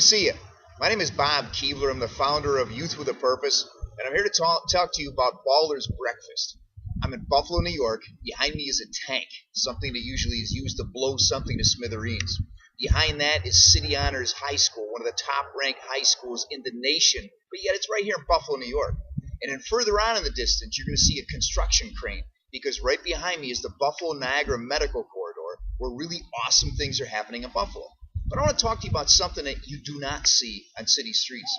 see you. My name is Bob Kuebler. I'm the founder of Youth with a Purpose, and I'm here to talk to you about Baller's Breakfast. I'm in Buffalo, New York. Behind me is a tank, something that usually is used to blow something to smithereens. Behind that is City Honors High School, one of the top-ranked high schools in the nation, but yet it's right here in Buffalo, New York. And then further on in the distance, you're going to see a construction crane, because right behind me is the Buffalo-Niagara Medical Corridor, where really awesome things are happening in Buffalo. But I want to talk to you about something that you do not see on city streets.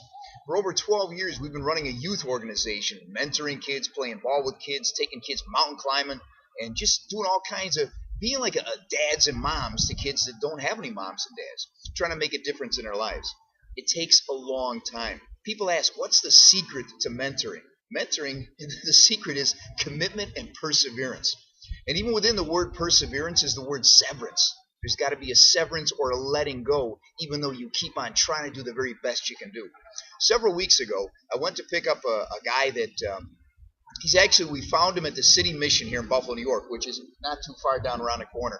For over 12 years, we've been running a youth organization, mentoring kids, playing ball with kids, taking kids mountain climbing, and just doing all kinds of being like a dads and moms to kids that don't have any moms and dads, trying to make a difference in their lives. It takes a long time. People ask, what's the secret to mentoring? Mentoring, the secret is commitment and perseverance. And even within the word perseverance is the word severance. There's got to be a severance or a letting go, even though you keep on trying to do the very best you can do. Several weeks ago, I went to pick up a guy that we found him at the City Mission here in Buffalo, New York, which is not too far down around the corner.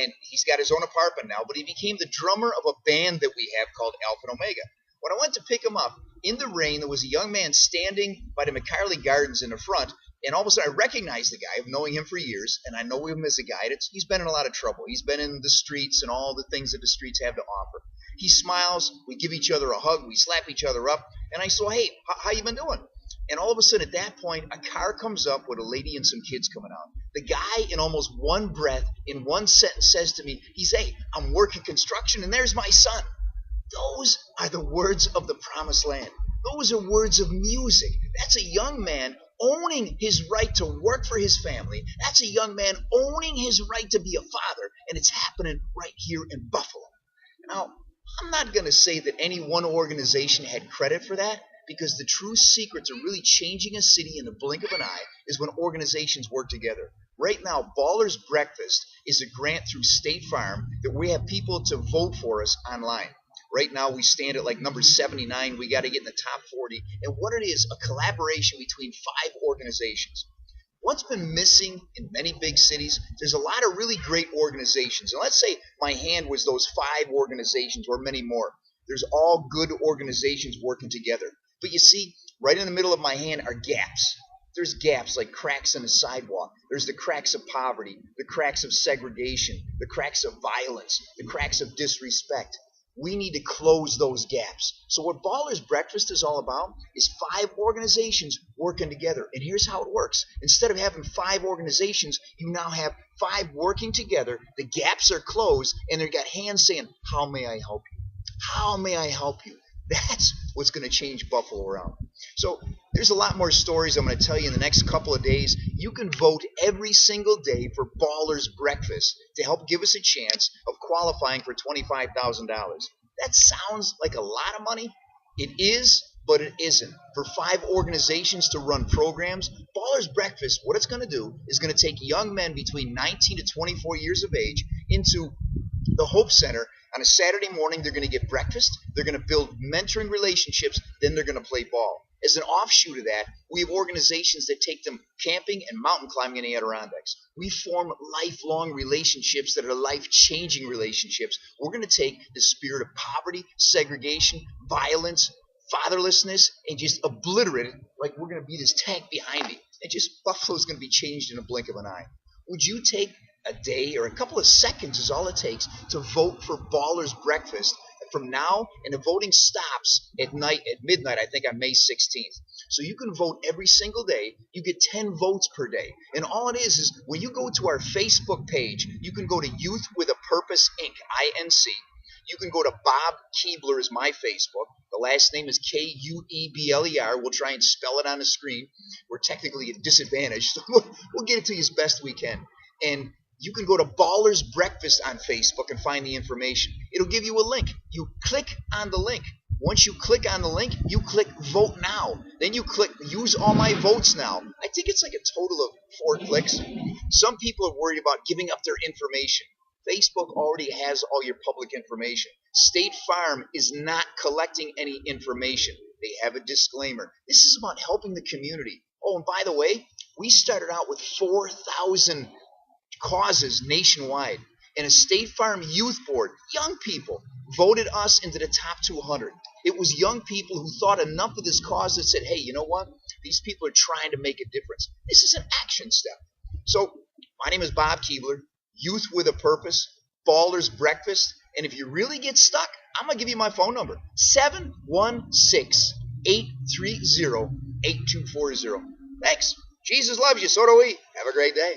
And he's got his own apartment now, but he became the drummer of a band that we have called Alpha and Omega. When I went to pick him up, in the rain, there was a young man standing by the McCarley Gardens in the front. And all of a sudden, I recognize the guy. I've known him for years, and I know him as a guy he's been in a lot of trouble. He's been in the streets and all the things that the streets have to offer. He smiles. We give each other a hug. We slap each other up. And I say, hey, how you been doing? And all of a sudden, at that point, a car comes up with a lady and some kids coming out. The guy, in almost one breath, in one sentence, says to me, hey, I'm working construction, and there's my son. Those are the words of the promised land. Those are words of music. That's a young man owning his right to work for his family. That's a young man owning his right to be a father, and it's happening right here in Buffalo. Now, I'm not going to say that any one organization had credit for that, because the true secret to really changing a city in the blink of an eye is when organizations work together. Right now, Baller's Breakfast is a grant through State Farm that we have people to vote for us online. Right now, we stand at like number 79. We got to get in the top 40. And what it is, a collaboration between 5 organizations. What's been missing in many big cities, there's a lot of really great organizations. And let's say my hand was those 5 organizations or many more. There's all good organizations working together. But you see, right in the middle of my hand are gaps. There's gaps like cracks in the sidewalk. There's the cracks of poverty, the cracks of segregation, the cracks of violence, the cracks of disrespect. We need to close those gaps. So what Baller's Breakfast is all about is 5 organizations working together. And here's how it works. Instead of having 5 organizations, you now have 5 working together. The gaps are closed, and they've got hands saying, how may I help you? How may I help you? That's what's going to change Buffalo around. So there's a lot more stories I'm going to tell you in the next couple of days. You can vote every single day for Baller's Breakfast to help give us a chance of qualifying for $25,000. That sounds like a lot of money. It is, but it isn't. For 5 organizations to run programs, Baller's Breakfast, what it's going to do is going to take young men between 19 to 24 years of age into the Hope Center. On a Saturday morning, they're going to get breakfast, they're going to build mentoring relationships, then they're going to play ball. As an offshoot of that, we have organizations that take them camping and mountain climbing in the Adirondacks. We form lifelong relationships that are life-changing relationships. We're going to take the spirit of poverty, segregation, violence, fatherlessness, and just obliterate it like we're going to be this tank behind me. And just Buffalo's going to be changed in a blink of an eye. Would you take a day or a couple of seconds is all it takes to vote for Baller's Breakfast from now, and the voting stops at midnight, I think on May 16th. So you can vote every single day. You get 10 votes per day. And all it is when you go to our Facebook page, you can go to Youth with a Purpose Inc., I-N-C. You can go to Bob Kuebler is my Facebook. The last name is Kuebler. We'll try and spell it on the screen. We're technically at disadvantage, so we'll get it to you as best we can. And you can go to Baller's Breakfast on Facebook and find the information. It'll give you a link. You click on the link. Once you click on the link, you click Vote Now. Then you click Use All My Votes Now. I think it's like a total of 4 clicks. Some people are worried about giving up their information. Facebook already has all your public information. State Farm is not collecting any information. They have a disclaimer. This is about helping the community. Oh, and by the way, we started out with 4,000 causes nationwide. and a State Farm Youth Board, young people, voted us into the top 200. It was young people who thought enough of this cause that said, hey, you know what? These people are trying to make a difference. This is an action step. So, my name is Bob Kuebler, Youth with a Purpose, Baller's Breakfast, and if you really get stuck, I'm going to give you my phone number, 716-830-8240. Thanks. Jesus loves you, so do we. Have a great day.